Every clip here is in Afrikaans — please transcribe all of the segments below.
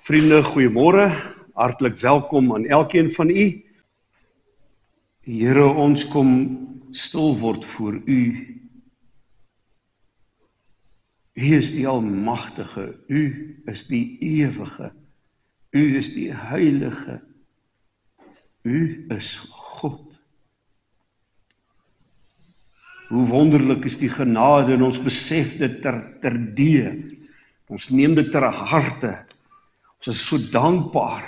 Vriende, goeiemôre. Hartlik welkom aan elkeen van u. Die Here, ons kom stil word voor u. U is die Almagtige, u is die Ewige, u is die Heilige, u is God. Hoe wonderlik is die genade en ons besef dit terdee. Ons neem dit ter harte. Ons is so dankbaar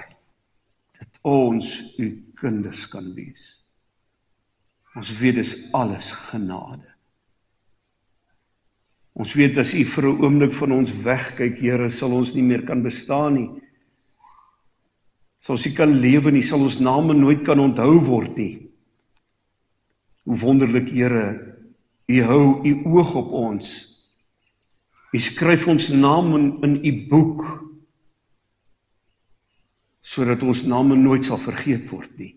dat ons u kinders kan wees. Ons weet dis alles genade. Ons weet as u vir 'n oomblik van ons wegkyk, Here, sal ons nie meer kan bestaan nie. Sal ons nie kan lewe nie, sal ons name nooit kan onthou word nie. Hoe wonderlik, Here, u hou u oog op ons. U skryf ons naam in u boek, sodat ons name nooit sal vergeet word nie.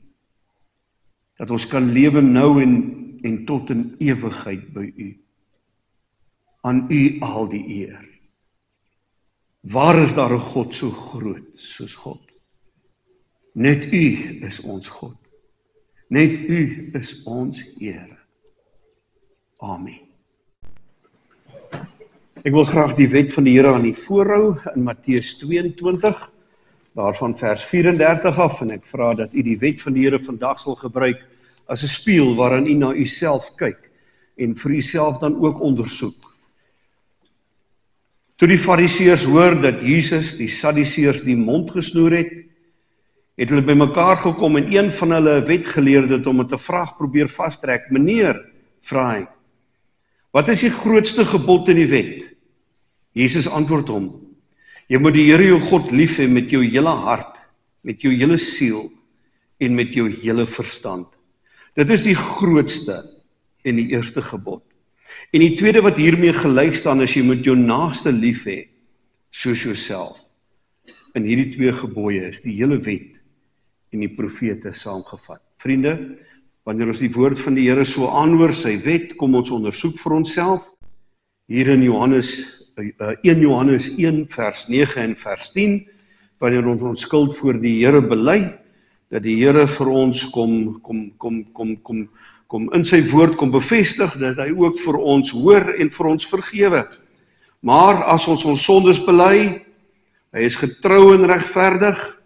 Dat ons kan lewe nou en tot in ewigheid by u. Aan u al die eer. Waar is daar 'n God so groot soos God? Net u is ons God. Net u is ons Here. Amen. Ek wil graag die wet van die Here aan u voorhou in Matteus 22, daarvan vers 34 af, en ek vra dat u die wet van die Here vandag sal gebruik as 'n spieël waarin u na uself kyk en vir uself dan ook ondersoek. Toe die Fariseërs hoor dat Jesus die Sadduseërs die mond gesnoer het hulle bymekaar gekom en een van hulle, 'n wetgeleerde, het hom met 'n vraag probeer vastrek. Meneer, vra hy, wat is die grootste gebod in die wet? Jesus antwoord hom, jy moet die Here jou God lief hê met jou hele hart, met jou hele siel en met jou hele verstand. Dit is die grootste en die eerste gebod. En die tweede wat hiermee gelyk staan is, jy moet jou naaste lief hê soos jouself. In hierdie twee gebooie is die hele wet en die profete saamgevat. Vriende, wanneer ons die woord van die Here so aanhoor, sy wet, kom ons ondersoek vir onsself. Hier in 1 Johannes 1 vers 9 en vers 10, wanneer ons ons skuld voor die Here bely, dat die Here vir ons kom in sy woord kom bevestig, dat hy ook vir ons hoor en vir ons vergewe. Maar as ons ons sondes bely, hy is getrou en regverdig,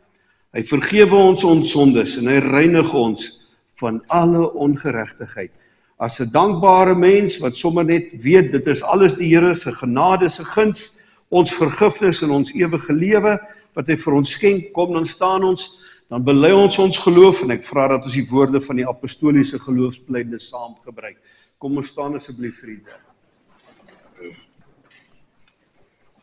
hy vergewe ons sondes en hy reinig ons van alle ongeregtigheid. As 'n dankbare mens wat sommer net weet, dit is alles die Here se genade, se guns, ons vergifnis en ons ewige lewe, wat hy vir ons skenk, kom dan staan ons, dan bely ons geloof, en ek vra dat ons die woorde van die apostoliese geloofsbelijdenis saam gebruik. Kom ons staan asseblief, vriende.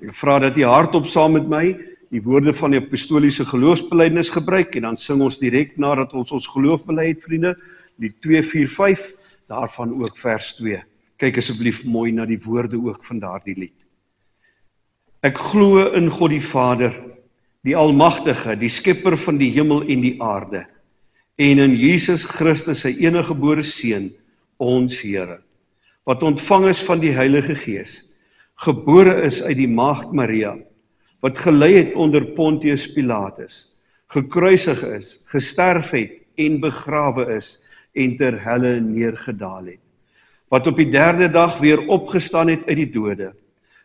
Ek vra dat jy hardop saam met my die woorde van die apostoliese geloofsbelijdenis gebruik, en dan sing ons direk nadat ons geloof bely het, vriende, die 245, daarvan ook vers 2. Kyk asseblief mooi na die woorde ook van daardie lied. Ek glo in God die Vader, die Almagtige, die Skepper van die hemel en die aarde, en in Jesus Christus, sy enige gebore Seun, ons Here, wat ontvang is van die Heilige Gees, gebore is uit die Maagd Maria, wat gelei het onder Pontius Pilatus, gekruisig is, gesterf het en begrawe is, en ter helle neergedaal het, wat op die 3de dag weer opgestaan het uit die dode,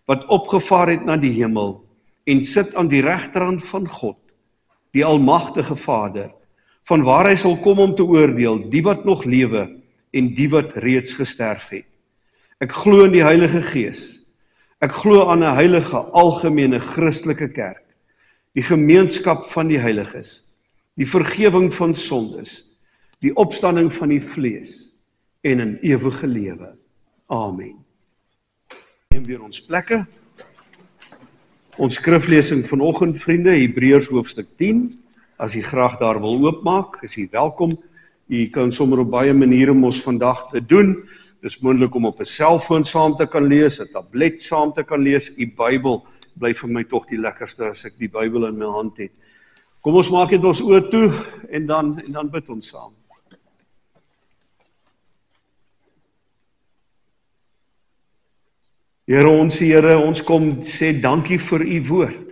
wat opgevaar het na die hemel, en sit aan die regterhand van God, die Almagtige Vader, van waar hy sal kom om te oordeel, die wat nog lewe, en die wat reeds gesterf het. Ek glo in die Heilige Gees, ek glo aan 'n heilige, algemene, Christelike kerk, die gemeenskap van die heiliges, die vergewing van sondes, die opstanding van die vlees, en 'n ewige lewe. Amen. Neem weer ons plekke. Ons skriflesing vanoggend, vriende, Hebreërs hoofstuk 10, as jy graag daar wil oopmaak, is jy welkom. Jy kan sommer op baie maniere mos vandag te doen. Dis moontlik om op 'n selfoon saam te kan lees, 'n tablet saam te kan lees. Die Bybel bly vir my tog die lekkerste as ek die Bybel in my hand het. Kom ons maak dit ons oë toe en dan bid ons saam. Here, ons kom sê dankie vir u woord.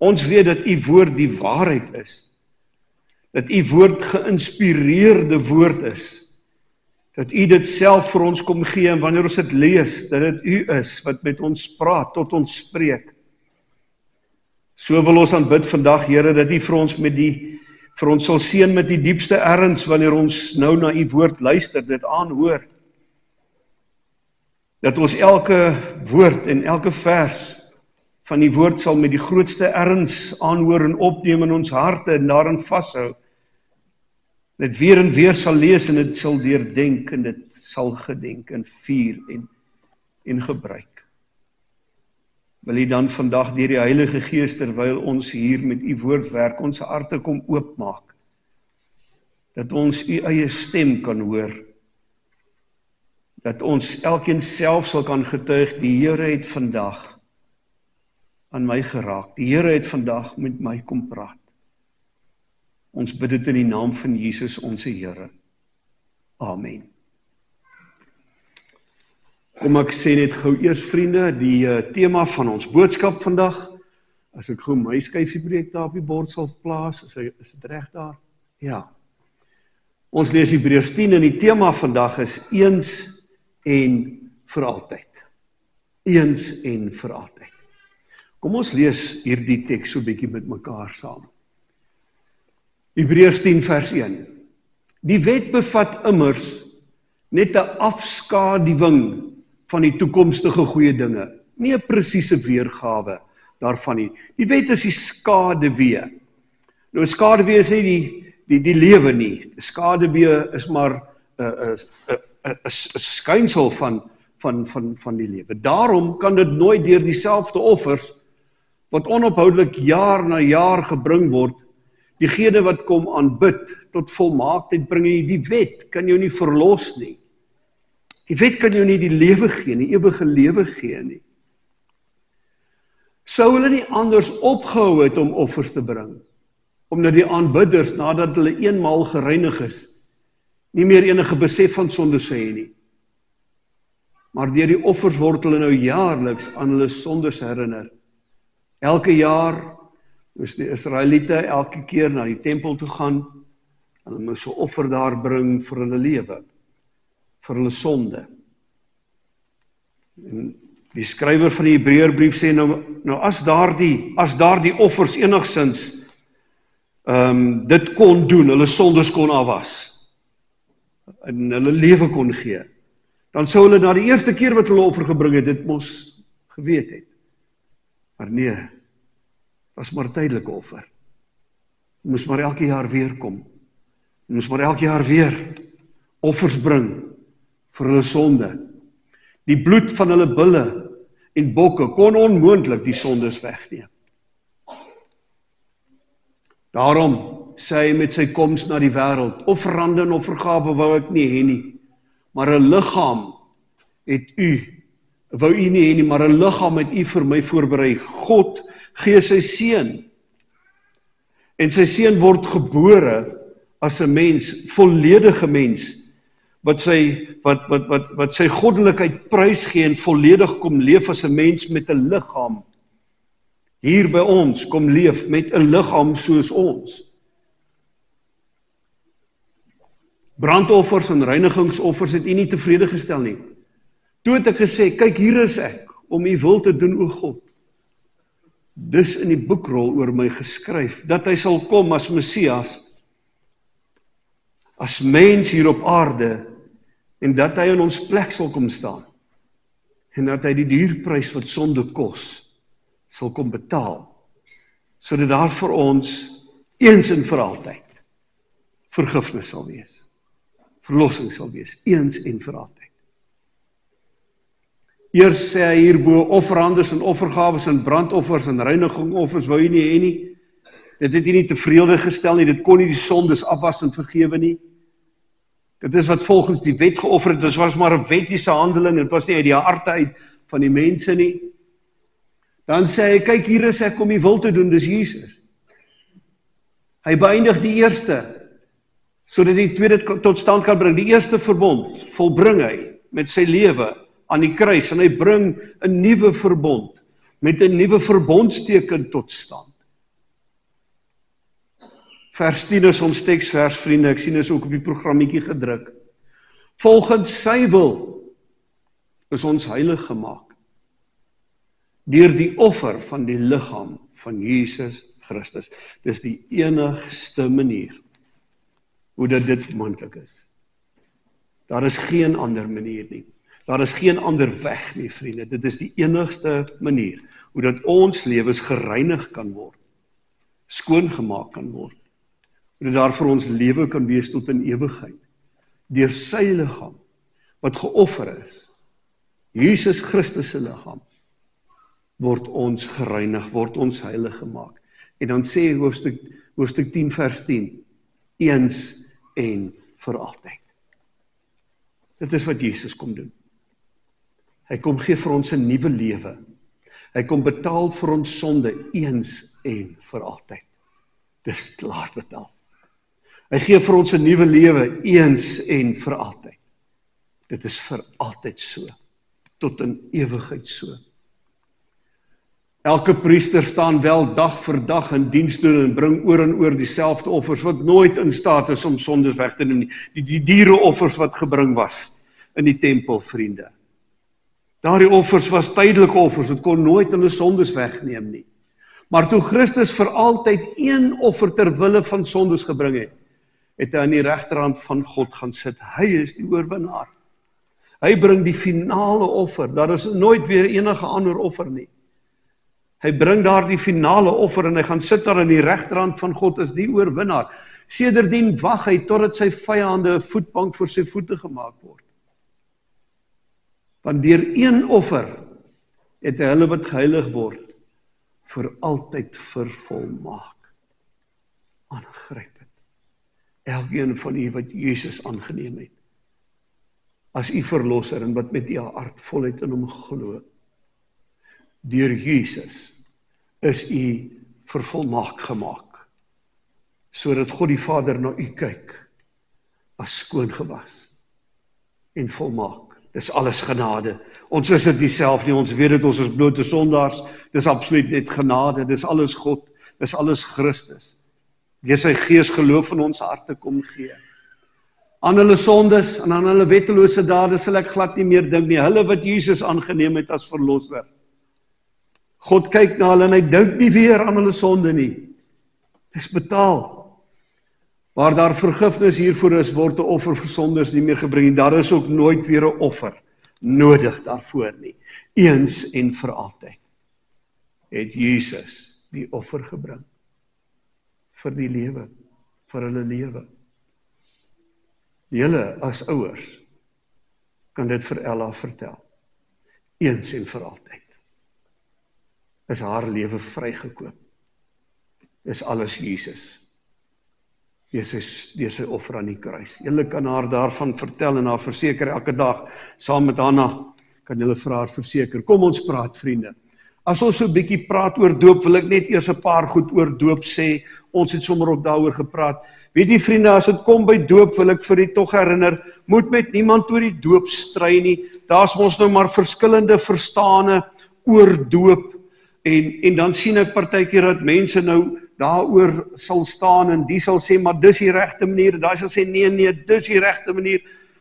Ons weet dat u woord die waarheid is. Dat u woord geïnspireerde woord is. Dat u dit self vir ons kom gee en wanneer ons dit lees, dat dit u is wat met ons praat, tot ons spreek. So wil ons aanbid vandag, Here, dat u vir ons sal seën met die diepste erns wanneer ons nou na u woord luister, dit aanhoor. Dat ons elke woord en elke vers van die woord sal met die grootste erns aanhoor en opneem in ons harte en daarin vashou. Dit weer en weer sal lees en dit sal deurdenk en dit sal gedenk en vier en gebruik. Wil u dan vandag deur die Heilige Gees terwyl ons hier met u woord werk, ons harte kom oopmaak. Dat ons u eie stem kan hoor. Dat ons elkeen self sal kan getuig, die Here het vandag aan my geraak. Die Here het vandag met my kom praat. Ons bid dit in die naam van Jesus, onze Here. Amen. Kom ek sê net gou eers, vriende, die tema van ons boodskap vandag. As ek gou my skyfiepreek daar op die bord sal plaas, is dit reg daar? Ja. Ons lees Hebreërs 10 en die tema vandag is eens en vir altyd. Eens en vir altyd. Kom ons lees hierdie teks so bietjie met mekaar saam. Hebreërs 10 vers 1. Die wet bevat immers net 'n afskaduwing van die toekomstige goeie dinge, nie 'n presiese weergawe daarvan nie. Die wet is die skaduwee. Nou skaduwee is nie die lewe nie. Skaduwee is maar 'n skynsel van die lewe. Daarom kan dit nooit deur dieselfde offers wat onophoudelik jaar na jaar gebring word, diegene wat kom aanbid tot volmaaktheid bring nie. Die wet kan jou nie verlos nie. Die wet kan jou nie die lewe gee nie, ewige lewe gee nie. Sou hulle nie anders opgehou het om offers te bring, omdat die aanbidders, nadat hulle eenmaal gereinig is, nie meer enige besef van sonde sou hê nie. Maar deur die offers word hulle nou jaarliks aan hulle sondes herinner. Elke jaar moes die Israeliete elke keer na die tempel toe gaan, en hulle moes 'n offer daar bring vir hulle lewe, vir hulle sonde. En die skrywer van die Hebreërbrief sê nou as daardie offers enigsins dit kon doen, hulle sondes kon afwas en hulle lewe kon gee, dan sou hulle na die eerste keer wat hulle offer gebring het, dit mos geweet het. Maar nee, was maar 'n tydelike offer. Moes maar elke jaar weer kom. Moes maar elke jaar weer offers bring vir hulle sonde. Die bloed van hulle bulle en bokke kon onmoontlik die sondes wegneem. Daarom sê hy met sy koms na die wêreld, offerande en offergawe wou ek nie hê nie, maar 'n liggaam het wou u nie hê nie, maar 'n liggaam het u vir my voorberei. God gee sy seun. En sy seun word gebore as 'n mens, volledige mens, wat sy goddelikheid prysgee en volledig kom leef as 'n mens met 'n liggaam. Hier by ons kom leef met 'n liggaam soos ons. Brandoffers en reinigingsoffers het u nie tevrede gestel nie. Toe het ek gesê, kyk, hier is ek om u wil te doen, o God. Dis in die boekrol oor my geskryf, dat hy sal kom as Messias, as mens hier op aarde, en dat hy in ons plek sal kom staan, en dat hy die duurprys wat sonde kos, sal kom betaal, sodat daar vir ons, eens en vir altyd, vergifnis sal wees, verlossing sal wees, eens en vir altyd. Eers sê hy hierbo, offerandes en offergawes en brandoffers en reinigingoffers wou hy nie hê nie. Dit het hy nie tevrede gestel nie, dit kon nie die sondes afwas en vergewe nie. Dit is wat volgens die wet geoffer het, dit was maar 'n wettiese handeling, dit was nie uit die harte uit van die mense nie. Dan sê hy, kyk, hier is ek om die wil te doen, dis Jesus. Hy beëindig die eerste, sodat die tweede tot stand kan bring. Die eerste verbond volbring hy met sy lewe aan die kruis en hy bring 'n nuwe verbond met 'n nuwe verbondsteken tot stand. Vers 10 is ons teksvers, vriende, ek sien is ook op die programmetjie gedruk. Volgens sy wil is ons heilig gemaak deur die offer van die liggaam van Jesus Christus. Dis die enigste manier hoe dit moontlik is. Daar is geen ander manier nie. Daar is geen ander weg nie, vriende. Dit is die enigste manier hoe dat ons lewens gereinig kan word, skoongemaak kan word, hoe dat daar vir ons lewe kan wees tot in ewigheid, deur sy liggaam, wat geoffer is, Jesus Christus se liggaam, word ons gereinig, word ons heilig gemaak. En dan sê hoofstuk 10 vers 10, eens en vir altyd. Dit is wat Jesus kom doen. Hy kom gee vir ons 'n nuwe lewe. Hy kom betaal vir ons sonde eens en vir altyd. Dis klaar betaal. Hy gee vir ons 'n nuwe lewe eens en vir altyd. Dit is vir altyd so, tot in ewigheid so. Elke priester staan wel dag vir dag in diens doen en bring oor en oor dieselfde offers wat nooit in staat is om sondes weg te neem nie. Die diereoffers wat gebring was in die tempel, vriende. Daardie offers was tydelike offers, dit kon nooit hulle sondes wegneem nie. Maar toe Christus vir altyd een offer ter wille van sondes gebring het, het hy aan die regterhand van God gaan sit. Hy is die oorwinnaar. Hy bring die finale offer. Daar is nooit weer enige ander offer nie. Hy bring daar die finale offer en hy gaan sit daar aan die regterhand van God as die oorwinnaar. Sedertdien wag hy totdat sy vyande 'n voetbank vir sy voete gemaak word. Want deur een offer het hy hulle wat geheilig word vir altyd vervolmaak. Aangrypend. Elkeen van u wat Jesus aangeneem het as u verlosser en wat met u hart voluit in hom glo. Deur Jesus is u vervolmaak gemaak, sodat God die Vader na u kyk as skoongewas en volmaak. Dis alles genade. Ons is dit nie self nie, ons weet dit, ons is blote sondaars, dis absoluut net genade, dis alles God, dis alles Christus. Deur sy Gees geloof in ons harte kom gee. Aan hulle sondes en aan hulle wettelose dade sal ek glad nie meer dink nie, hulle wat Jesus aangeneem het as verlosser. God kyk na hulle en hy dink nie weer aan hulle sonde nie. Dis betaal. Waar daar vergifnis hiervoor is, word 'n offer vir sondes nie meer gebring. Daar is ook nooit weer 'n offer nodig daarvoor nie. Eens en vir altyd het Jesus die offer gebring vir die lewe, vir hulle lewe. Julle as ouers kan dit vir Ella vertel. Eens en vir altyd is haar lewe vrygekoop. Is alles Jesus. Deur sy offer aan die kruis. Julle kan haar daarvan vertel en haar verseker elke dag, saam met Hanna, kan julle vir haar verseker. Kom ons praat, vriende. As ons so 'n bietjie praat oor doop, wil ek net eers 'n paar goed oor doop sê. Ons het sommer ook daaroor gepraat. Weet jy, vriende, as dit kom by doop, wil ek vir u tog herinner, moet met niemand oor die doop stry nie. Daar's mos nou maar verskillende verstane oor doop. En dan sien ek partykeer dat mense nou daaroor sal staan en die sal sê, maar dis die regte manier, daai sal sê, nee, dis die regte manier.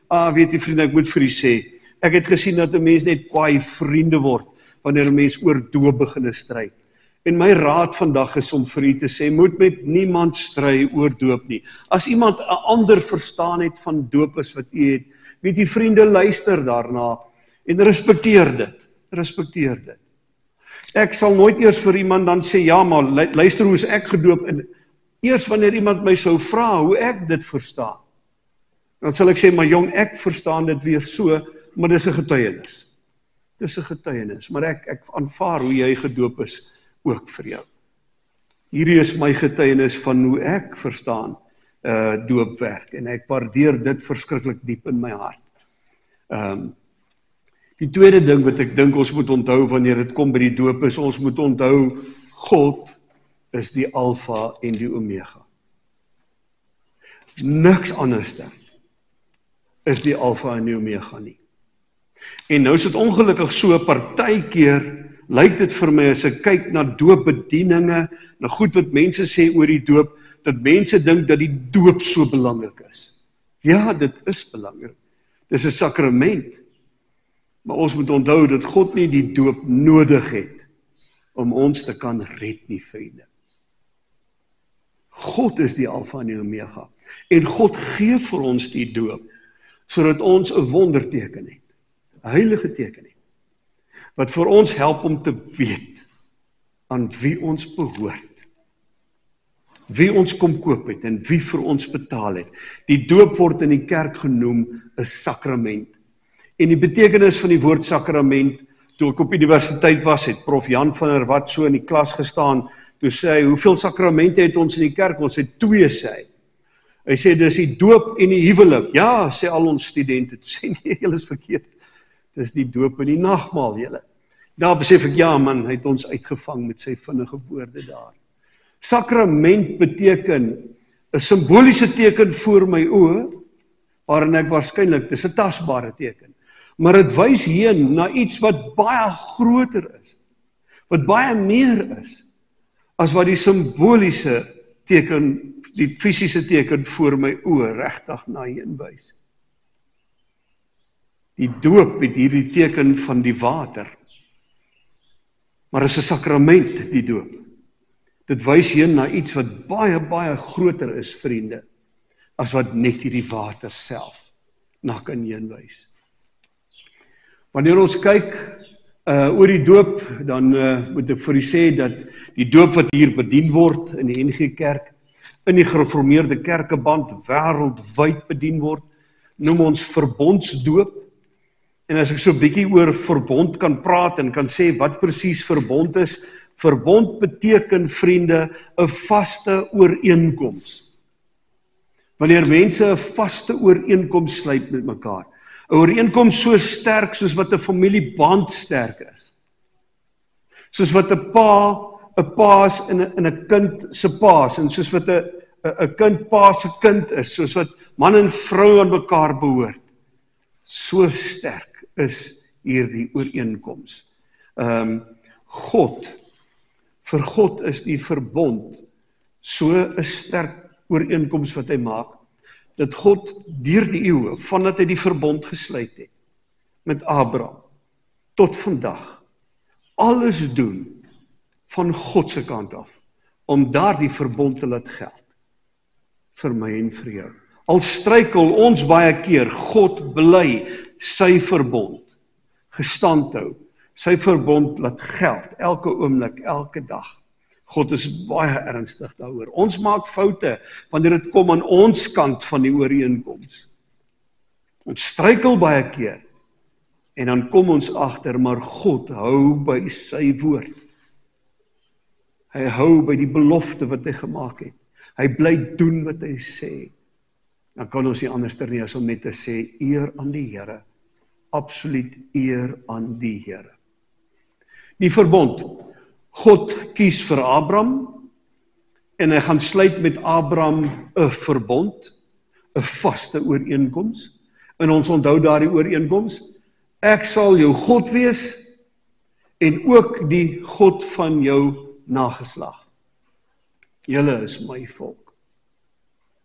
Weet jy, vriende, ek moet vir u sê, ek het gesien dat 'n mens net kwaai vriende word, wanneer 'n mens oor doop begin stry. En my raad vandag is om vir u te sê, moet met niemand stry oor doop nie. As iemand 'n ander verstaan het van doop as wat u het, weet jy, vriende, luister daarna en respekteer dit. Ek sal nooit eers vir iemand dan sê, ja, maar luister hoe is ek gedoop, en eers wanneer iemand my sou vra hoe ek dit verstaan, dan sal ek sê, maar jong, ek verstaan dit weer so, maar dis 'n getuienis. Maar ek aanvaar hoe jy gedoop is ook vir jou. Hierdie is my getuienis van hoe ek verstaan doopwerk, en ek waardeer dit verskriklik diep in my hart. Die tweede ding wat ek dink ons moet onthou wanneer dit kom by die doop is, ons moet onthou, God is die Alfa en die Omega. Niks anderste is die Alfa en die Omega nie. En nou is dit ongelukkig so, partykeer lyk dit vir my as ek kyk na doopbedieninge, na goed wat mense sê oor die doop, dat mense dink dat die doop so belangrik is. Ja, dit is belangrik. Dis 'n sakrament. Maar ons moet onthou dat God nie die doop nodig het om ons te kan red nie, vriende. God is die Alfa en die Omega. En God gee vir ons die doop, sodat ons 'n wonderteken het, 'n heilige teken het, wat vir ons help om te weet aan wie ons behoort, wie ons kom koop het en wie vir ons betaal het. Die doop word in die kerk genoem 'n sakrament. En die betekenis van die woord sakrament, toe ek op universiteit was, het prof Jan van der Walt so in die klas gestaan, toe sê hy, hoeveel sakramente het ons in die kerk? Ons het 2, sê hy. Hy sê, dis die doop en die huwelik. Ja, sê al ons studente, toe sê nee, julle is verkeerd. Dis die doop en die nagmaal, julle. Daar besef ek, ja man, hy het ons uitgevang met sy vinnige woorde daar. Sakrament beteken 'n simboliese teken voor my oë, waarin ek waarskynlik, dis 'n tasbare teken. Maar dit wys heen na iets wat baie groter is, wat baie meer is, as wat die simboliese teken, die fisiese teken voor my oë regtig na heen wys. Die doop het hierdie teken van die water, maar is 'n sakrament, die doop. Dit wys heen na iets wat baie, baie groter is, vriende, as wat net hierdie water self na kan heen wys. Wanneer ons kyk oor die doop, dan moet ek vir u sê dat die doop wat hier bedien word in die NG Kerk, in die gereformeerde kerkeband wêreldwyd bedien word, noem ons verbondsdoop. En as ek so 'n bietjie oor verbond kan praat en kan sê wat presies verbond is, verbond beteken, vriende, 'n vaste ooreenkoms. Wanneer mense 'n vaste ooreenkoms sluit met mekaar, 'n ooreenkoms so sterk soos wat 'n familieband sterk is. Soos wat 'n paas en 'n kind se paas, en soos wat 'n kind pa se kind is, soos wat man en vrou aan mekaar behoort. So sterk is hierdie ooreenkoms. Vir God is die verbond so 'n sterk ooreenkoms wat hy maak, dat God deur die eeue, vandat hy die verbond gesluit het met Abraham, tot vandag, alles doen van God se kant af, om daardie verbond te laat geld, vir my en vir jou. Al struikel ons baie keer, God bly sy verbond gestand hou, sy verbond laat geld, elke oomblik, elke dag. God is baie ernstig daaroor. Ons maak foute, wanneer dit kom aan ons kant van die ooreenkoms. Ons struikel baie keer, en dan kom ons agter, maar God hou by sy woord. Hy hou by die belofte wat hy gemaak het. Hy bly doen wat hy sê. Dan kan ons nie anders nie as om net te sê, eer aan die Here. Absoluut eer aan die Here. Die verbond. God kies vir Abraham, en hy gaan sluit met Abraham 'n verbond, 'n vaste ooreenkoms. En ons onthou daardie ooreenkoms, ek sal jou God wees, en ook die God van jou nageslag. Julle is my volk,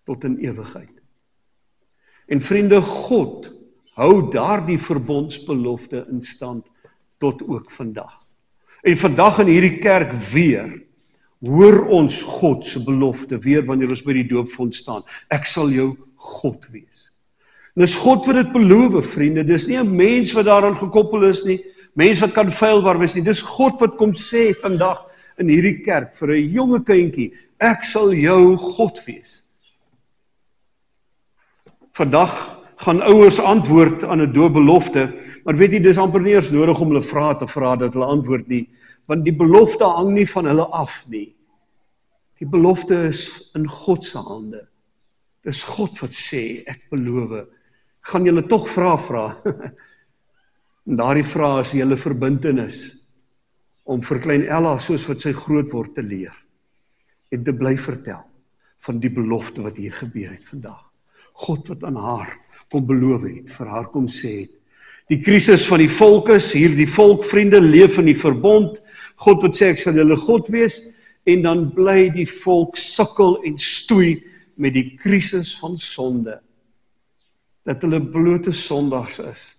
tot in ewigheid. En vriende, God hou daardie verbondsbelofte in stand, tot ook vandag. En vandag in hierdie kerk weer, hoor ons God se belofte weer, wanneer ons by die doopvont staan. Ek sal jou God wees. En dis God wat dit beloof, vriende, dis nie 'n mens wat daaraan gekoppel is nie, mens wat kan feilbaar wees nie, dis God wat kom sê vandag in hierdie kerk, vir 'n jonge kindjie, ek sal jou God wees. Vandag gaan ouers antwoord aan 'n doopbelofte, maar weet jy, dis amper nie eers nodig om hulle vrae te vra dat hulle antwoord nie, want die belofte hang nie van hulle af nie. Die belofte is in God se hande. Dis God wat sê, ek beloof, gaan julle tog vra. En daardie vrae is julle verbintenis, om vir klein Ella, soos wat sy groot word, te leer, en te bly vertel, van die belofte wat hier gebeur het vandag. God wat aan haar kom beloof het, vir haar kom sê het, Die krisis van die volk is, hier die volk, vriende, leef in die verbond. God wat sê, ek sal julle God wees, en dan bly die volk sukkel en stoei met die krisis van sonde. Dat hulle blote sondaars is.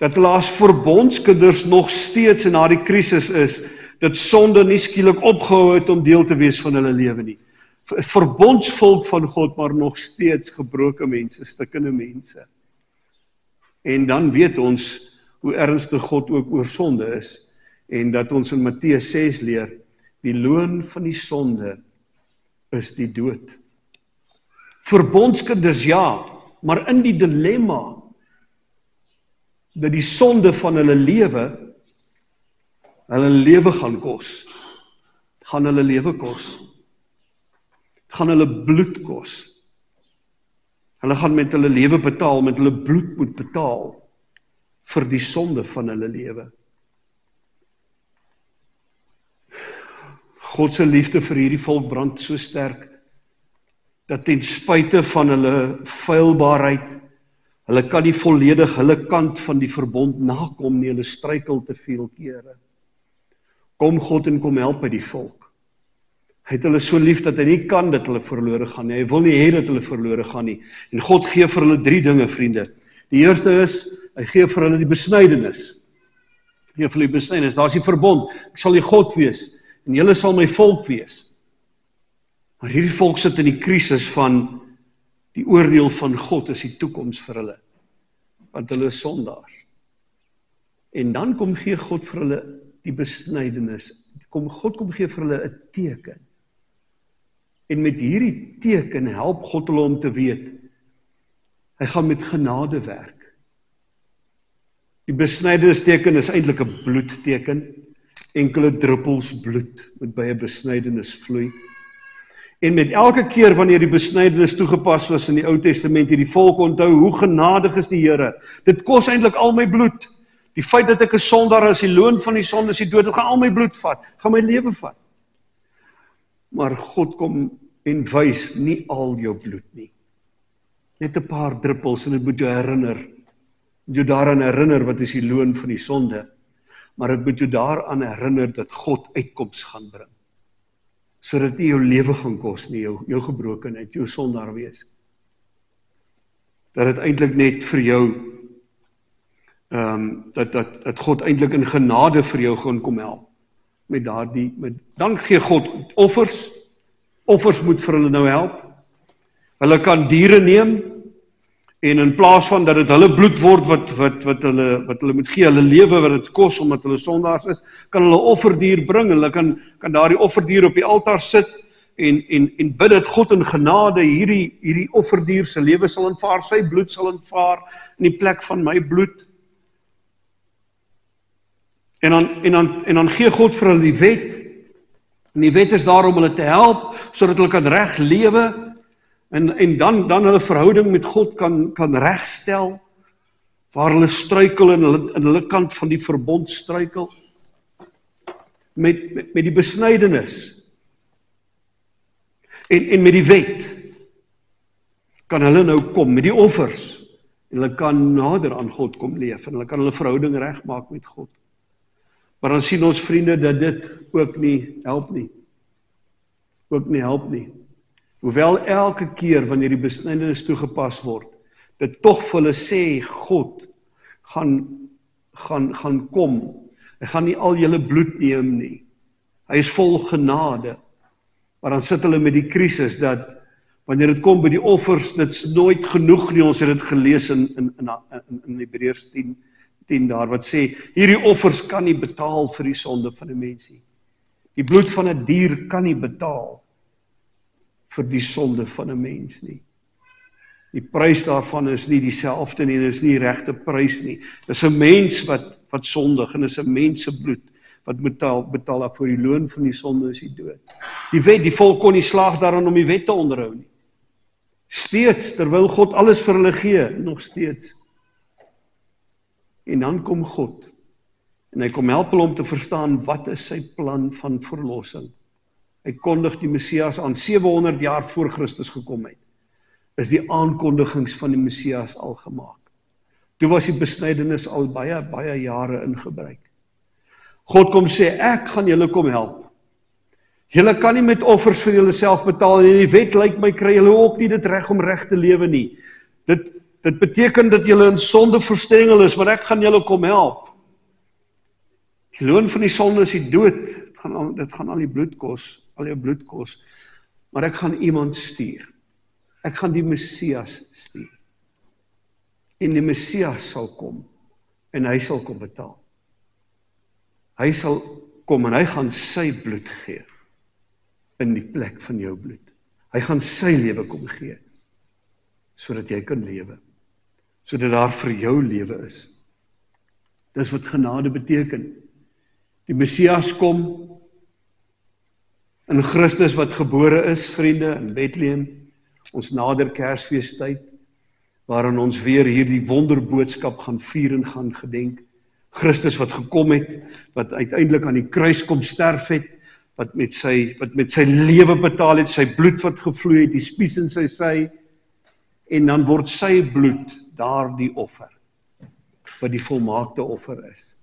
Dat hulle as verbondskinders nog steeds in daardie krisis is, dat sonde nie skielik opgehou het om deel te wees van hulle lewe nie. Verbondsvolk van God, maar nog steeds gebroke mense, stikkende mense. En dan weet ons hoe ernstig God ook oor sonde is, en dat ons in Matteus 6 leer, die loon van die sonde is die dood. Verbondskinders ja, maar in die dilemma, dat die sonde van hulle lewe gaan kos. Gaan hulle lewe kos. Gaan hulle bloed kos. Hulle gaan met hulle lewe betaal, met hulle bloed moet betaal vir die sonde van hulle lewe. God se liefde vir hierdie volk brand so sterk, dat ten spyte van hulle feilbaarheid, hulle kan nie volledig hulle kant van die verbond nakom nie, hulle struikel te veel kere. Kom God en kom help by die volk. Hy het hulle so lief dat hy nie kan dat hulle verlore gaan nie. Hy wil nie hê dat hulle verlore gaan nie. En God gee vir hulle 3 dinge, vriende. Die eerste is, hy gee vir hulle die besnydenis. Hy gee vir hulle die besnydenis. Daar's die verbond. Ek sal die God wees en julle sal my volk wees. Maar hierdie volk sit in die krisis van die oordeel van God is die toekoms vir hulle. Want hulle is sondaars. En dan gee God vir hulle die besnydenis. God kom gee vir hulle 'n teken. En met hierdie teken help God hulle om te weet, hy gaan met genade werk. Die besnydenisteken is eintlik 'n bloedteken. Enkele druppels bloed moet by 'n besnydenis vloei. En met elke keer wanneer die besnydenis toegepas was in die Ou Testament, het die volk onthou hoe genadig is die Here. Dit kos eintlik al my bloed. Die feit dat ek 'n sondaar is, die loon van die sonde is die dood, dit gaan al my bloed vat, gaan my lewe vat. Maar God kom en wys nie al jou bloed nie. Net 'n paar druppels en dit moet jou herinner. Jou daaraan herinner wat is die loon van die sonde. Maar dit moet jou daaraan herinner dat God uitkoms gaan bring. Sodat nie jou lewe gaan kos nie, jou gebrokenheid, jou sondaar wees. Dat dit eintlik net vir jou dat God eintlik in genade vir jou gaan kom help. Dan gee God offers. Offers moet vir hulle nou help. Hulle kan diere neem en in plaas van dat dit hulle bloed word wat hulle moet gee, hulle lewe wat dit kos omdat hulle sondaars is, kan hulle offerdier bring. Hulle kan daardie offerdier op die altaar sit en bid dat God in genade hierdie offerdier se lewe sal aanvaar, sy bloed sal aanvaar in die plek van my bloed. En dan gee God vir hulle die wet. En die wet is daar om hulle te help, sodat hulle kan reg lewe, en dan hulle verhouding met God kan regstel, waar hulle struikel en hulle kant van die verbond struikel, met die besnydenis, en met die wet, kan hulle nou kom, met die offers, en hulle kan nader aan God kom leef, en hulle kan hulle verhouding regmaak met God. Maar dan sien ons vriende dat dit ook nie help nie. Hoewel elke keer wanneer die besnydenis toegepas word, dit tog vir hulle sê, God gaan kom. Hy gaan nie al julle bloed neem nie. Hy is vol genade. Maar dan sit hulle met die krisis dat wanneer dit kom by die offers, dit's nooit genoeg nie. Ons het dit gelees in Hebreërs 10 daar, wat sê, hierdie offers kan nie betaal vir die sonde van 'n mens nie. Die bloed van 'n dier kan nie betaal vir die sonde van 'n mens nie. Die prys daarvan is nie dieselfde nie, dit is nie die regte prys nie. Dis 'n mens wat sondig, en dis 'n mens se bloed wat betaal daarvoor. Die loon van die sonde is die dood. Die volk kon nie slaag daarin om die wet te onderhou nie. Steeds, terwyl God alles vir hulle gee, nog steeds. En dan kom God, en hy kom help hulle om te verstaan, wat is sy plan van verlossing. Hy kondig die Messias aan, 700 jaar voor Christus gekom het, is die aankondigings van die Messias al gemaak. Toe was die besnydenis al baie jare in gebruik. God kom sê, ek gaan julle kom help. Julle kan nie met offers vir julle self betaal, en die wet lyk my kry julle ook nie dit reg om reg te lewe nie. Dit beteken dat julle in sonde verstrengel is, maar ek gaan julle kom help. Die loon van die sonde is die dood. Dit gaan al die bloed kos, al jou bloed kos. Maar ek gaan iemand stuur. Ek gaan die Messias stuur. En die Messias sal kom, en hy sal kom betaal. Hy sal kom en hy gaan sy bloed gee, in die plek van jou bloed. Hy gaan sy lewe kom gee, sodat jy kan lewe, sodat daar vir jou lewe is. Dis wat genade beteken. Die Messias kom, in Christus wat gebore is, vriende, in Bethlehem, ons nader Kersfeestyd, waarin ons weer hierdie wonderboodskap gaan vier en gaan gedenk. Christus wat gekom het, wat uiteindelik aan die kruis kom sterf het, wat met sy lewe betaal het, sy bloed wat gevloei het, die spies in sy sy, en dan word sy bloed daardie offer, wat die volmaakte offer is.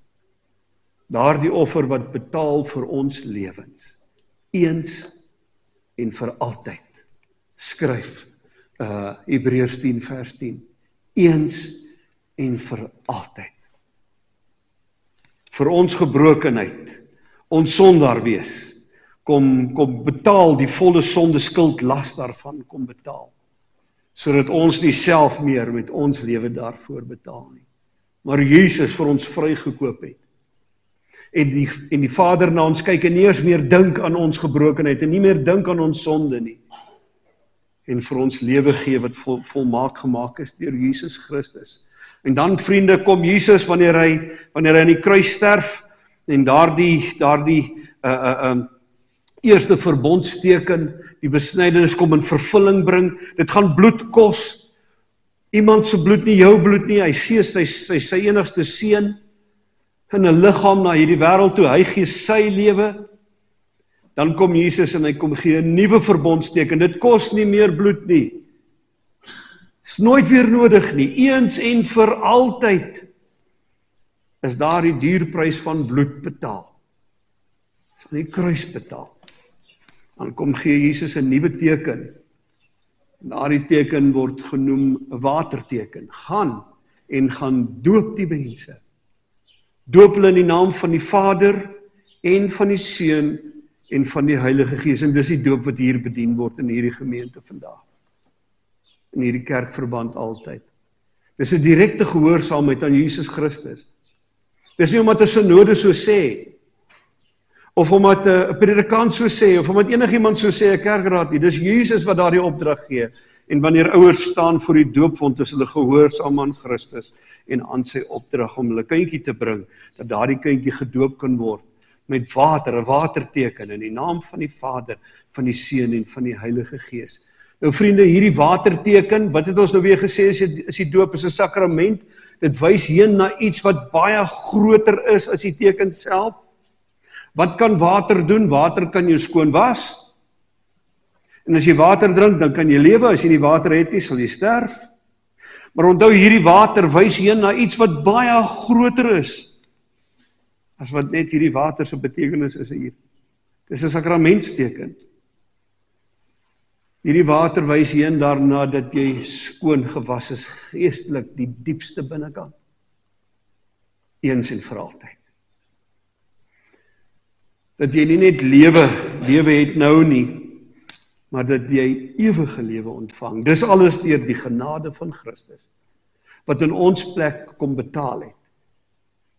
Daardie offer wat betaal vir ons lewens, eens en vir altyd. Skryf Hebreërs 10 vers 10, eens en vir altyd. Vir ons gebrokenheid, ons sondaar wees, kom betaal die volle sonde skuld las daarvan, kom betaal, sodat ons nie self meer met ons lewe daarvoor betaal nie, maar Jesus vir ons vrygekoop het, en die Vader na ons kyk en nie eens meer dink aan ons gebrokenheid, en nie meer dink aan ons sonde nie, en vir ons lewe gee wat volmaak gemaak is deur Jesus Christus. En dan, vriende, kom Jesus wanneer hy aan die kruis sterf, en daardie eerste verbondsteken, die besnydenis kom in vervulling bring, dit gaan bloed kos, iemand se bloed nie, jou bloed nie, hy gee sy enigste seun, in 'n liggaam na hierdie wêreld toe, hy gee sy lewe, dan kom Jesus en hy kom gee 'n nuwe verbondsteken, dit kos nie meer bloed nie, is nooit weer nodig nie, eens en vir altyd, is daar die duurprys van bloed betaal, is aan die kruis betaal, dan kom gee Jesus 'n nuwe teken, en daardie teken word genoem 'n waterteken, gaan doop die mense, doop hulle in die naam van die Vader, en van die Seun, en van die Heilige Gees, en dis die doop wat hier bedien word in hierdie gemeente vandag, in hierdie kerkverband altyd. Dis 'n direkte gehoorsaamheid aan Jesus Christus. Dis nie omdat 'n synode so sê, of omdat 'n predikant so sê, of omdat enigiemand so sê, 'n kerkraad nie, dis Jesus wat daardie opdrag gee, en wanneer ouers staan voor die doopwond, is hulle gehoorsaam aan Christus, en aan sy opdrag om hulle kindjie te bring, dat daardie kindjie gedoop kan word, met water, 'n waterteken, in die naam van die Vader, van die Seun, en van die Heilige Gees. Nou vriende, hierdie waterteken, wat het ons nou weer gesê, is die doop is 'n sakrament, dit wys heen na iets wat baie groter is as die teken self. Wat kan water doen? Water kan jou skoon was, en as jy water drink, dan kan jy lewe, as jy nie water het nie, sal jy sterf. Maar onthou, hierdie water wys heen na iets wat baie groter is, as wat net hierdie water se betekenis is hier. Dis 'n sakramentsteken. Hierdie water wys heen daarna dat jy skoon gewas is, geestelik, die diepste binnekant. Eens en vir altyd. Dat jy nie net lewe het nou nie, maar dat jy ewige lewe ontvang. Dis alles deur die genade van Christus, wat in ons plek kom betaal het,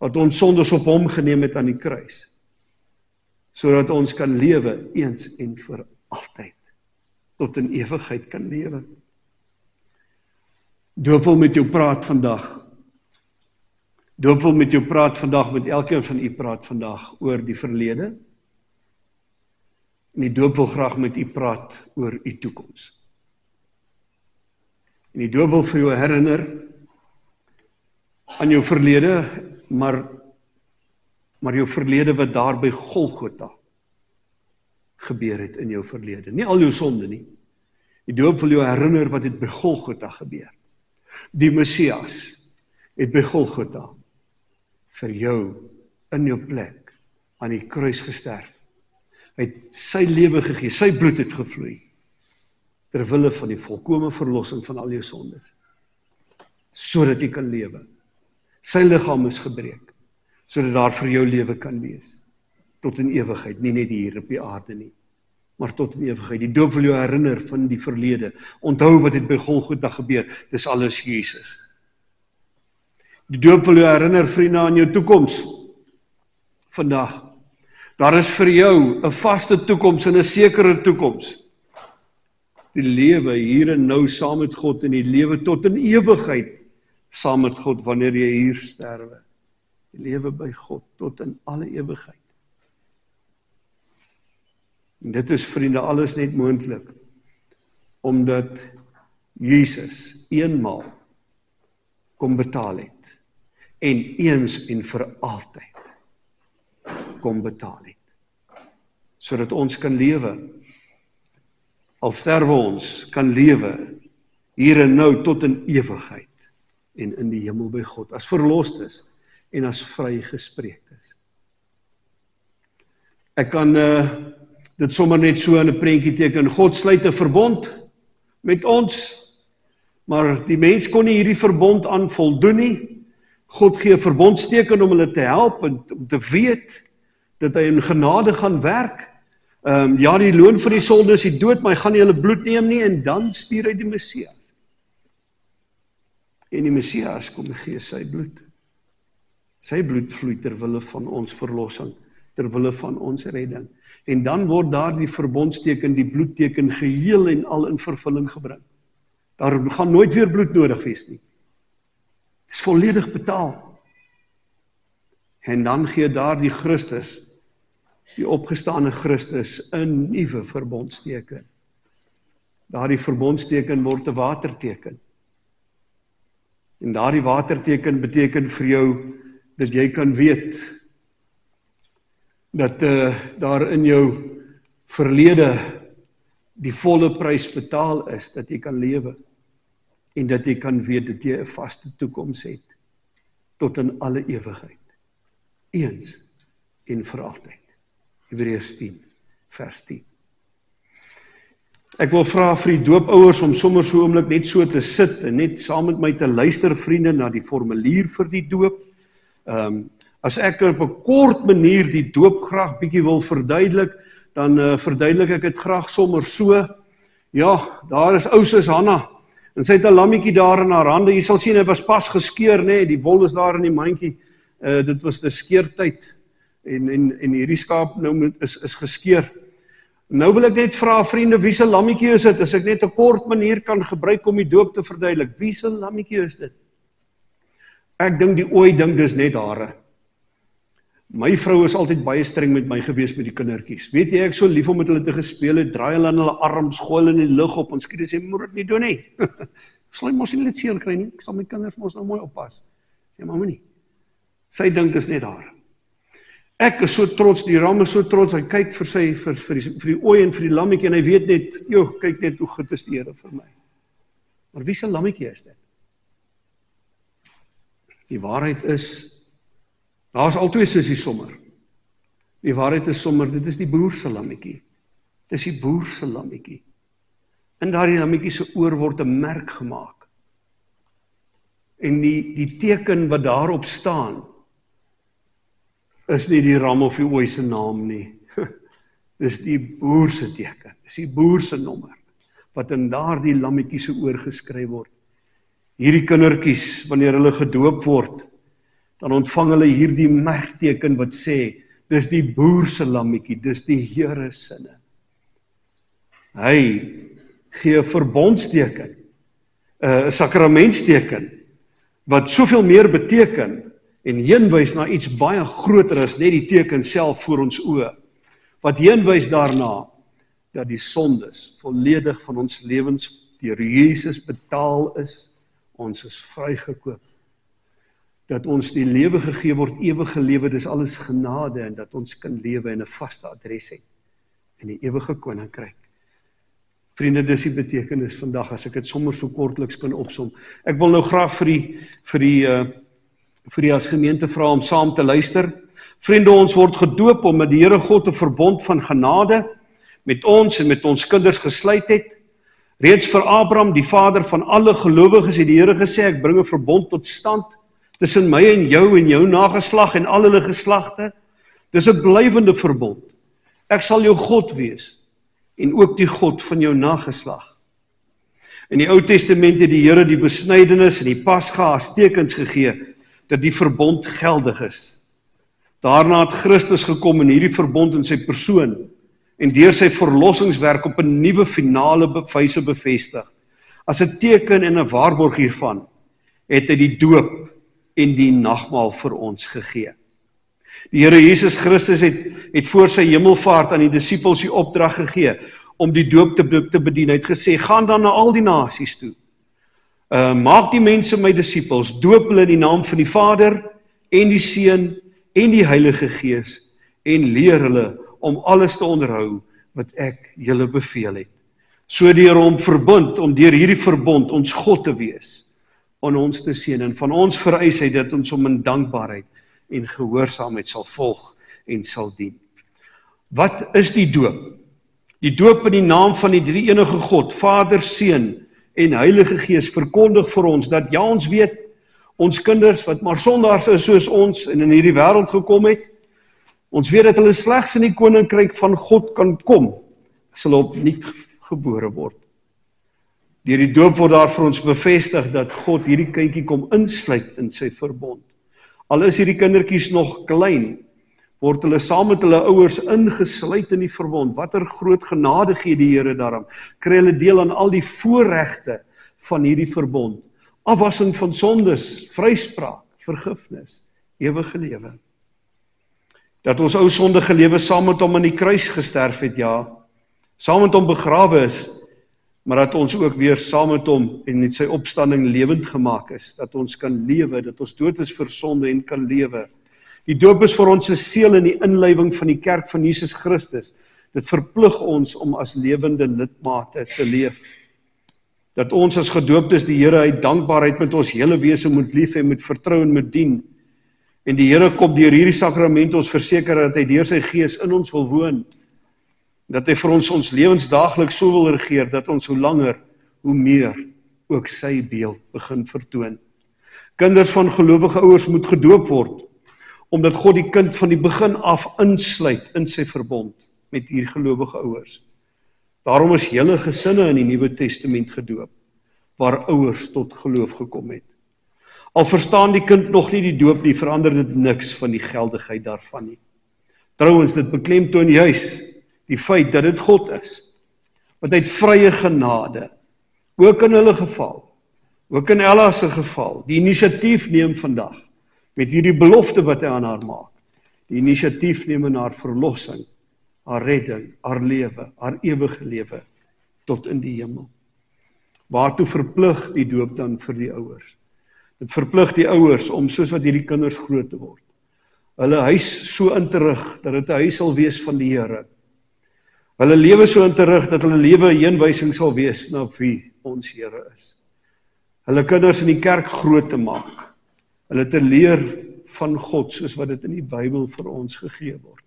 wat ons sondes op hom geneem het aan die kruis, sodat ons kan lewe eens en vir altyd, tot in ewigheid kan lewe. Doop wil met jou praat vandag. Doop wil met jou praat vandag, met elkeen van u praat vandag oor die verlede. En die doop wil graag met u praat oor u toekoms. En die doop wil vir jou herinner aan jou verlede, maar jou verlede wat daar by Golgotha gebeur het in jou verlede. Nie al jou sonde nie. Die doop wil jou herinner wat het by Golgotha gebeur. Die Messias. het by Golgotha vir jou in jou plek aan die kruis gesterf. Hy het sy lewe gegee, sy bloed het gevloei, ter wille van die volkome verlossing van al jou sondes, sodat jy kan lewe. Sy liggaam is gebreek, sodat daar vir jou lewe kan wees, tot in ewigheid, nie net hier op die aarde nie, maar tot in ewigheid. Die doop wil jou herinner van die verlede. Onthou wat het by Golgotha gebeur, dis alles Jesus. Die doop wil jou herinner, vriende, aan jou toekoms. Vandag, daar is vir jou 'n vaste toekoms en 'n sekere toekoms. Die lewe hier en nou saam met God en die lewe tot in ewigheid saam met God wanneer jy hier sterwe. Die lewe by God tot in alle ewigheid. En dit is, vriende, alles net moontlik omdat Jesus eenmaal kom betaal het en eens en vir altyd kom betaal het, sodat ons kan lewe. Al sterwe ons, kan lewe hier en nou tot in ewigheid en in die hemel by God, as verlostes en as vrygespreektes. Ek kan dit sommer net so in 'n prentjie teken. God sluit 'n verbond met ons, maar die mens kon nie hierdie verbond aan voldoen nie. God gee 'n verbondsteken om hulle te help en om te weet dat hy in genade gaan werk. Ja, die loon vir die sonde is die dood, maar hy gaan nie hulle bloed neem nie, en dan stuur hy die Messias. En die Messias kom gee sy bloed. Sy bloed vloei ter wille van ons verlossing, ter wille van ons redding. En dan word daar die verbondsteken, die bloedteken, geheel en al in vervulling gebring. Daar gaan nooit weer bloed nodig wees nie. Het is volledig betaal. En dan gee daar die Christus, die opgestane Christus, 'n nuwe verbondsteken. Daardie verbondsteken word 'n waterteken. En daardie waterteken beteken vir jou dat jy kan weet dat daar in jou verlede die volle prys betaal is, dat jy kan lewe en dat jy kan weet dat jy 'n vaste toekoms het tot in alle ewigheid, eens en vir altyd. Hebreërs 10 vers 10. Ek wil vra vir die doopouers om sommer so 'n oomblik net so te sit en net saam met my te luister, vriende, na die formulier vir die doop. As ek op 'n kort manier die doop graag bietjie wil verduidelik, dan verduidelik ek dit graag sommer so. Ja, daar is ou sis Hanna, en sy het 'n lammetjie daar in haar hande. Jy sal sien, hy was pas geskeur, nê, die wol is daar in die mandjie. Dit was die skeertyd, en hierdie skaap nou is geskeur. Nou wil ek net vra, vriende, wie se lammetjie is dit? As ek net 'n kort manier kan gebruik om die doop te verduidelik, wie se lammetjie is dit? Ek dink die ooi dink dis net hare. My vrou is altyd baie streng met my gewees met die kindertjies. Weet jy, ek so lief om met hulle te gespeel het, draai hulle in hulle arms, gooi hulle in die lug op, en skiet sê, moet dit nie doen nie. Sal jy mos nie dit seer kry nie, ek sal my kinders mos nou mooi oppas. Sê, mamma nie. Sy dink dis net haar. Ek is so trots, die ram is so trots, hy kyk vir die ooi en vir die lammetjie, en hy weet net, joh, kyk net hoe goed is die Here vir my. Maar wie se lammetjie is dit? Die waarheid is, daar is al twee sissies sommer. Die waarheid is sommer, dit is die boer se lammetjie. Dit is die boer se lammetjie. In daardie lammetjie se oor word 'n merk gemaak. En die teken wat daarop staan, is nie die ram of die ooi se naam nie. Dis die boer se teken, dis die boer se nommer, wat in daardie lammetjie se oor geskryf word. Hierdie kindertjies, wanneer hulle gedoop word, dan ontvang hulle hierdie merkteken wat sê, dis die boer se lammetjie, dis die Here sinne. Hy gee 'n verbondsteken, 'n sakramentsteken, wat soveel meer beteken, en heenwys na iets baie groter as net die teken self voor ons oë, wat heenwys daarna, dat die sondes volledig van ons lewens deur Jesus betaal is, ons is vrygekoop, dat ons die lewe gegee word, ewige lewe, dis alles genade, en dat ons kan lewe en 'n vaste adres het, in die ewige koninkryk. Vriende, dis die betekenis vandag, as ek dit sommer so kortliks kan opsom. Ek wil nou graag vir die vir die as gemeente vra om saam te luister. Vriende, ons word gedoop omdat die Here God 'n verbond van genade met ons en met ons kinders gesluit het. Reeds vir Abraham, die vader van alle gelowiges, het die Here gesê, ek bring 'n verbond tot stand tussen my en jou nageslag en al hulle geslagte. Dis 'n blywende verbond. Ek sal jou God wees en ook die God van jou nageslag. In die Ou Testament het die Here die besnydenis en die Pasga as tekens gegee dat die verbond geldig is. Daarna het Christus gekom in hierdie verbond in sy persoon en deur sy verlossingswerk op 'n nuwe finale wyse bevestig. As 'n teken en 'n waarborg hiervan het hy die doop en die nagmaal vir ons gegee. Die Here Jesus Christus het voor sy hemelvaart aan die disippels die opdrag gegee om die doop te bedien. Hy het gesê, gaan dan na al die nasies toe. Maak die mense my disippels, doop hulle in die naam van die Vader en die Seun en die Heilige Gees en leer hulle om alles te onderhou wat ek julle beveel het. So deur hom verbind, om deur hierdie verbond ons God te wees, aan ons te seën en van ons vereis hy dat ons hom in dankbaarheid en gehoorsaamheid sal volg en sal dien. Wat is die doop? Die doop in die naam van die drie-enige God, Vader, Seun en Heilige Gees verkondig vir ons dat ja, ons weet, ons kinders wat maar sondaars is soos ons en in hierdie wêreld gekom het, ons weet dat hulle slegs in die koninkryk van God kan kom as hulle opnuut gebore word. Deur die doop word daar vir ons bevestig dat God hierdie kindjie kom insluit in sy verbond. Al is hierdie kindertjies nog klein, word hulle saam met hulle ouers ingesluit in die verbond. Watter groot genade gee die Here daarom. Kry hulle deel aan al die voorregte van hierdie verbond. Afwassing van sondes, vryspraak, vergifnis, ewige lewe. Dat ons ou sondige lewe saam met hom aan die kruis gesterf het, ja, saam met hom begrawe is, maar dat ons ook weer saam met hom en met sy opstanding lewend gemaak is, dat ons kan lewe, dat ons dood is vir sonde en kan lewe. Die doop is vir ons 'n seël in die inlywing van die kerk van Jesus Christus. Dit verplig ons om as lewende lidmate te leef. Dat ons as gedooptes die Here uit dankbaarheid met ons hele wese moet lief hê, moet vertrou en moet dien. En die Here kom deur hierdie sakrament ons verseker dat hy deur sy Gees in ons wil woon. Dat hy vir ons lewens daagliks so wil regeer, dat ons hoe langer, hoe meer ook sy beeld begin vertoon. Kinders van gelowige ouers moet gedoop word, omdat God die kind van die begin af insluit in sy verbond met hier gelowige ouers. Daarom is hele gesinne in die Nuwe Testament gedoop, waar ouers tot geloof gekom het. Al verstaan die kind nog nie die doop nie, verander dit niks van die geldigheid daarvan nie. Trouwens, dit beklemtoon juis die feit dat dit God is, wat uit vrye genade, ook in hulle geval, ook in Ella se geval, die inisiatief neem vandag, met hierdie belofte wat hy aan haar maak, die inisiatief neem in haar verlossing, haar redding, haar lewe, haar ewige lewe, tot in die hemel. Waartoe verplig die doop dan vir die ouers? Dit verplig die ouers om soos wat hierdie kinders groot te word, hulle huis so in te rig, dat dit 'n huis sal wees van die Here. Hulle lewe so in te rig, dat hulle lewe 'n heenwysing sal wees na wie ons Here is. Hulle kinders in die kerk groot te maak, hulle te leer van God, soos wat dit in die Bybel vir ons gegee word.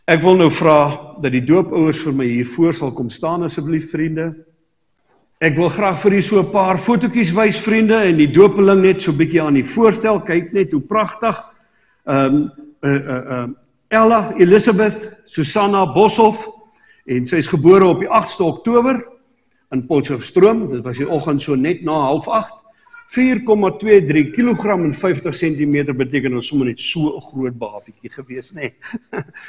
Ek wil nou vra dat die doopouers vir my hiervoor sal kom staan, asseblief vriende. Ek wil graag vir u so 'n paar fotootjies wys, vriende, en die doopeling net so 'n bietjie aan die voorstel. Kyk net hoe pragtig. Ella Elizabeth Susanna Boshoff, en sy is gebore op die 8ste Oktober in Potchefstroom. Dit was die oggend so net na 7:30. 4,23 kilogram en 50 centimeter beteken ons sommer net so 'n groot babietjie gewees, nê?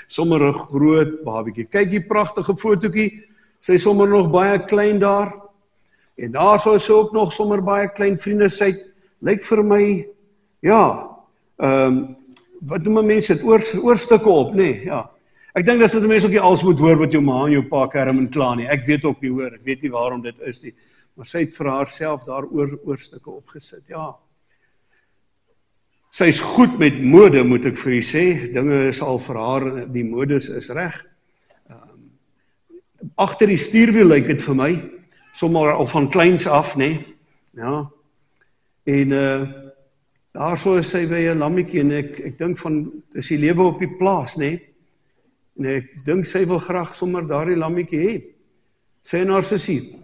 Sommer 'n groot babietjie. Kyk die pragtige fotootjie. Sy is sommer nog baie klein daar. En daar sou sy ook nog sommer baie klein vriende sy. Lyk vir my, ja, wat noem mense dit, oorstukke op, nê? Ja. Ek dink dat mense ook nie alles moet hoor wat jou ma en jou pa kerm en kla nie. Ek weet ook nie hoor, ek weet nie waarom dit is nie. Maar sy het vir haarself daar oorstukke opgesit, ja. Sy is goed met mode, moet ek vir u sê. Dinge is al vir haar, die modes is reg. Agter die stuurwiel lyk dit vir my, sommer al van kleins af, nê? Ja. En Daarso is sy by 'n lammetjie en ek dink van, dis die lewe op die plaas, nê? En ek dink sy wil graag sommer daardie lammetjie hê. Sê en haar sussie,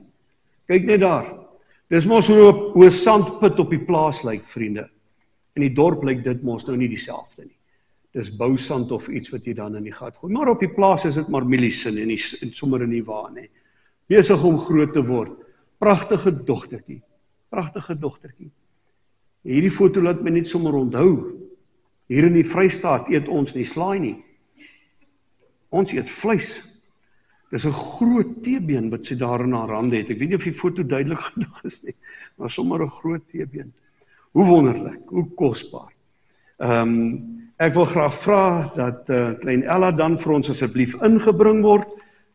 kyk net daar. Dis mos hoe 'n sandput op die plaas lyk, vriende. In die dorp lyk dit mos nou nie dieselfde nie. Dis bousand of iets wat jy dan in die gat gooi. Maar op die plaas is dit maar mieliesin en sommer in die waan, nê. Besig om groot te word. Pragtige dogtertjie. Pragtige dogtertjie. Hierdie foto laat my net sommer onthou. Hier in die Vrystaat eet ons nie slaai nie. Ons eet vleis. Dis 'n groot teebeen wat sy daar in haar hande het. Ek weet nie of die foto duidelik genoeg is nie, maar sommer 'n groot teebeen. Hoe wonderlik, hoe kosbaar. Ek wil graag vra dat klein Ella dan vir ons asseblief ingebring word.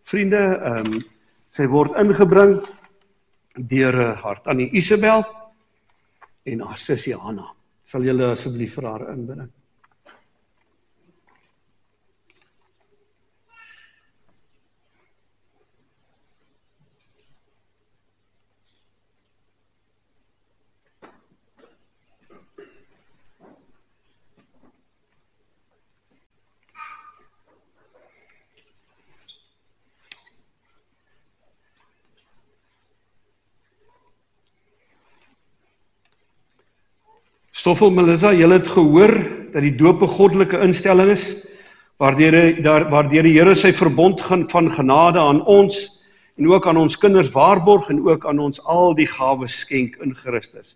Vriende, sy word ingebring deur haar tannie Isabel en haar sussie Hanna. Sal julle asseblief vir haar inbring? Stoffel, Melissa, julle het gehoor dat die doop 'n goddelike instelling is, waardeur die Here sy verbond van genade aan ons, en ook aan ons kinders waarborg, en ook aan ons al die gawes skenk in Christus.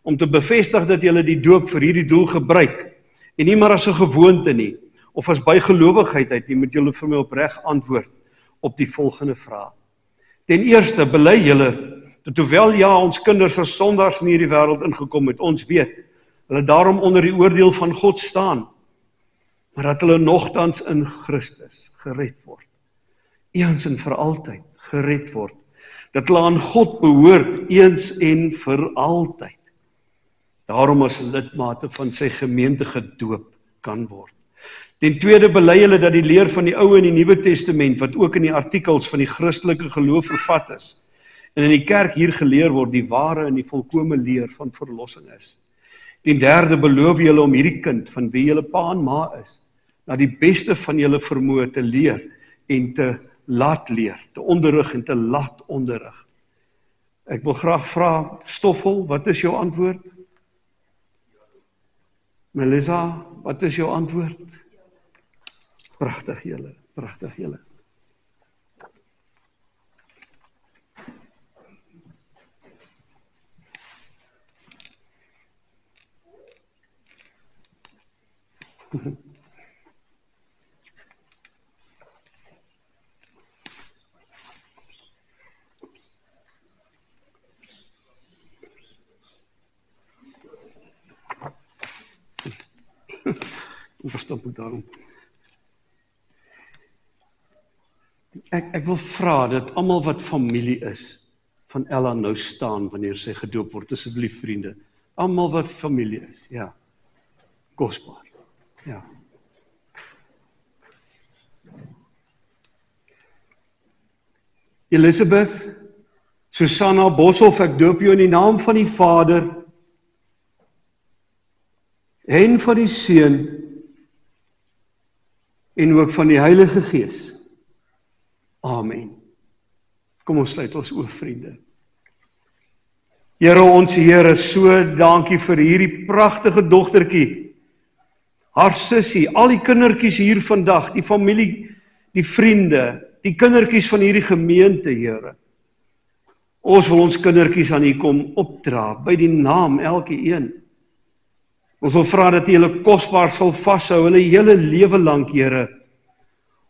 Om te bevestig dat julle die doop vir hierdie doel gebruik, en nie maar as 'n gewoonte nie, of as bygelowigheid uit nie, moet julle vir my opreg antwoord op die volgende vraag. Ten eerste, bely julle, dat hoewel ja, ons kinders as sondaars in hierdie wêreld ingekom het, ons weet, hulle daarom onder die oordeel van God staan, maar dat hulle nogtans in Christus gered word. Eens en vir altyd gered word. Dat hulle aan God behoort, eens en vir altyd. Daarom as lidmate van sy gemeente gedoop kan word. Ten tweede, bely hulle dat die leer van die Ou en die Nuwe Testament, wat ook in die artikels van die Christelike geloof vervat is, en in die kerk hier geleer word, die ware en die volkome leer van verlossing is. Ten derde, beloof julle om hierdie kind, van wie julle pa en ma is, na die beste van julle vermoë te leer en te laat leer, te onderrig en te laat onderrig. Ek wil graag vra, Stoffel, wat is jou antwoord? Melissa, wat is jou antwoord? Pragtig julle, pragtig julle. Verstop ek daarom. Ek wil vra dat almal wat familie is van Ella nou staan wanneer sy gedoop word, asseblief vriende. Almal wat familie is, ja. Kosbaar. Ja. Elisabeth, Susanna Boshoff, ek doop jou in die naam van die Vader en van die Seun en ook van die Heilige Gees. Amen. Kom ons sluit ons oë, vriende. Here, ons Here, so dankie vir hierdie pragtige dogtertjie, haar sussie, al die kindertjies hier vandag, die familie, die vriende, die kindertjies van hierdie gemeente, Here. Ons wil ons kindertjies aan U kom opdra, by die naam elke een. Ons wil vra dat U hulle kosbaar sal vashou, hulle hele lewe lank, Here.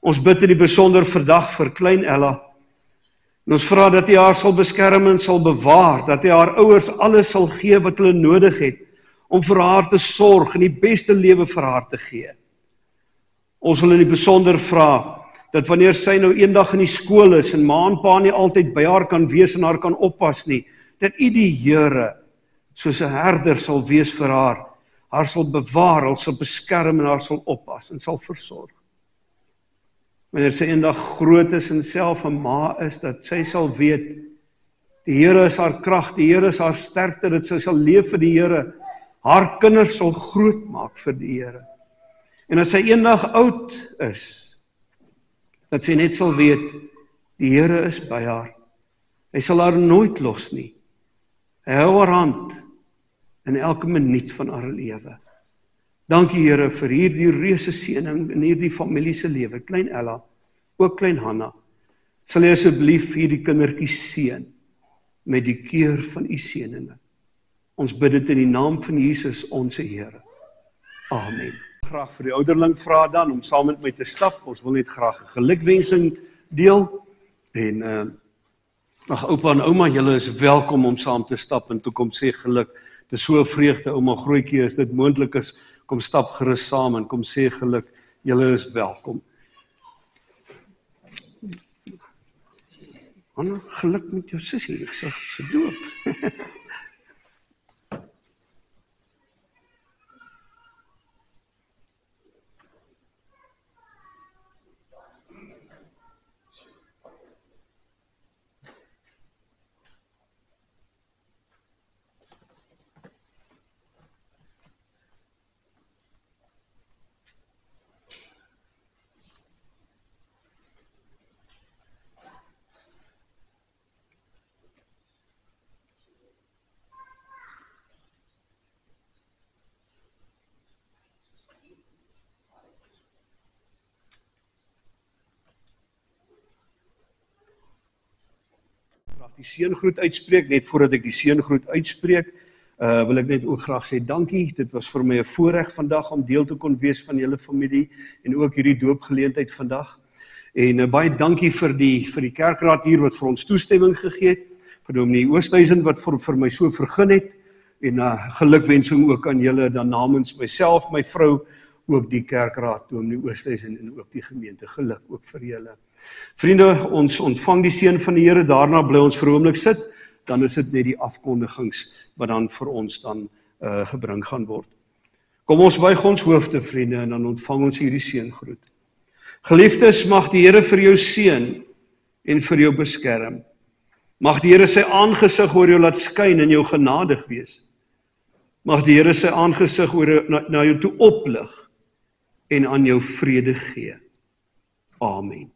Ons bid in die besonder vandag vir klein Ella. En ons vra dat U haar sal beskerm en sal bewaar, dat U haar ouers alles sal gee wat hulle nodig het, om vir haar te sorg en die beste lewe vir haar te gee. Ons wil in die besonder vra, dat wanneer sy nou eendag in die skool is, en ma en pa nie altyd by haar kan wees en haar kan oppas nie, dat U die Here, soos 'n herder sal wees vir haar sal bewaar, haar sal beskerm en haar sal oppas en sal versorg. Wanneer sy eendag groot is en self 'n ma is, dat sy sal weet, die Here is haar krag, die Here is haar sterkte, dat sy sal leef vir die Here, haar kinders sal groot maak vir die Here. En as sy eendag oud is, dat sy net sal weet, die Here is by haar. Hy sal haar nooit los nie. Hy hou haar hand in elke minuut van haar lewe. Dankie Here vir hierdie reuse seëning in hierdie familie se lewe, klein Ella, ook klein Hanna. Sal jy asseblief hierdie kindertjies seën met die keur van u seëninge. Ons bid dit in die naam van Jesus, ons Here. Amen. Graag vir die ouderling vra dan om saam met my te stap. Ons wil net graag 'n gelukwensing deel. En ag oupa en ouma, julle is welkom om saam te stap en toe kom sê geluk. Dit is so 'n vreugde, ouma grootjie, as dit moontlik is, kom stap gerus saam en kom sê geluk. Julle is welkom. Anna, geluk met jou sussie, ek sê se doop. Die seëngroet uitspreek, net voordat ek die seëngroet uitspreek, wil ek net ook graag sê dankie. Dit was vir my 'n voorreg vandag om deel te kon wees van julle familie en ook hierdie doopgeleentheid vandag. En baie dankie vir die kerkraad hier wat vir ons toestemming gegee het, vir Dominee Oosthuizen wat vir my so vergun het, en gelukwensing ook aan julle dan namens myself, my vrou, ook die kerkraad, Dominee Oosthuizen en ook die gemeente. Geluk ook vir julle. Vriende, ons ontvang die seën van die Here, daarna bly ons vir 'n oomblik sit, dan is dit net die afkondigings wat dan vir ons dan gebring gaan word. Kom ons buig ons hoofde, vriende, en dan ontvang ons hierdie seëngroet. Geliefdes, mag die Here vir jou seën en vir jou beskerm. Mag die Here sy aangesig oor jou laat skyn en jou genadig wees. Mag die Here sy aangesig na jou toe oplig en aan jou vrede gee. Amen.